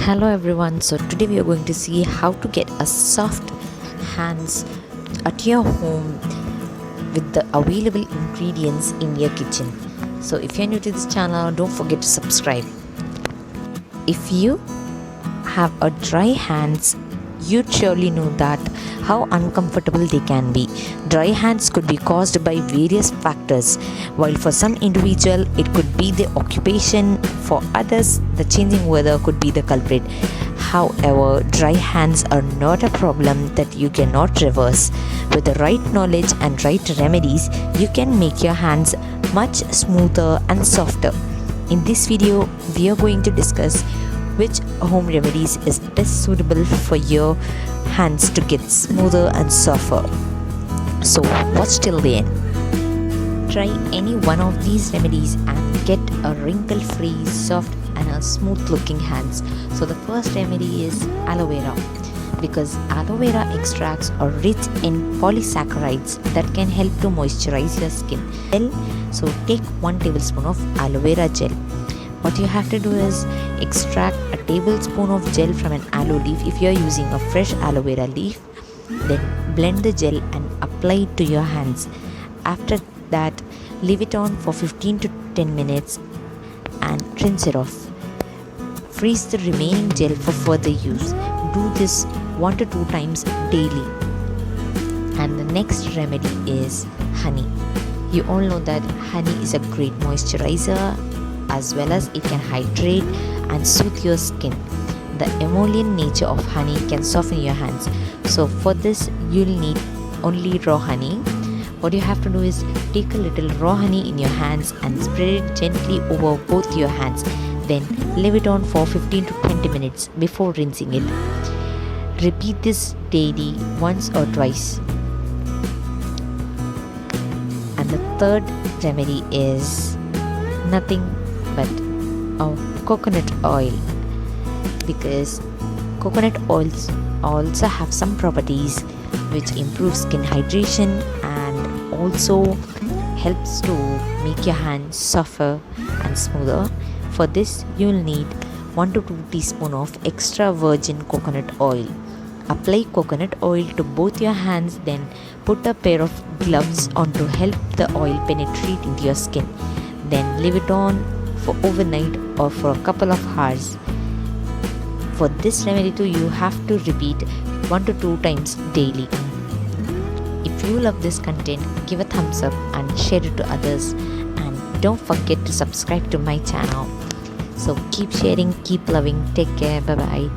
Hello everyone, so today we are going to see how to get a soft hands at your home with the available ingredients in your kitchen. So if you're new to this channel, don't forget to subscribe. If you have a dry hands, you'd surely know that how uncomfortable they can be. Dry hands could be caused by various factors. While for some individual it could be the occupation, for others the changing weather could be the culprit. However, dry hands are not a problem that you cannot reverse. With the right knowledge and right remedies, you can make your hands much smoother and softer. In this video, we are going to discuss which home remedies is best suitable for your hands to get smoother and softer. So watch till the end. Try any one of these remedies and get a wrinkle-free, soft and a smooth looking hands. So the first remedy is aloe vera, because aloe vera extracts are rich in polysaccharides that can help to moisturize your skin. So take 1 tablespoon of aloe vera gel. What you have to do is extract a tablespoon of gel from an aloe leaf. If you are using a fresh aloe vera leaf, then blend the gel and apply it to your hands. After that, leave it on for 15 to 10 minutes and rinse it off. Freeze the remaining gel for further use. Do this 1 to 2 times daily. And the next remedy is honey. You all know that honey is a great moisturizer, as well as it can hydrate and soothe your skin. The emollient nature of honey can soften your hands. So for this, you'll need only raw honey. What you have to do is take a little raw honey in your hands and spread it gently over both your hands. Then leave it on for 15 to 20 minutes before rinsing it. Repeat this daily once or twice. And the third remedy is nothing but coconut oil, because coconut oils also have some properties which improve skin hydration and also helps to make your hands softer and smoother. For this, you'll need 1 to 2 teaspoons of extra virgin coconut oil. Apply coconut oil to both your hands, then put a pair of gloves on to help the oil penetrate into your skin. Then leave it on for overnight or for a couple of hours. For this remedy too, you have to repeat 1 to 2 times daily. If you love this content, give a thumbs up and share it to others, and don't forget to subscribe to my channel. So keep sharing, keep loving, take care, bye bye.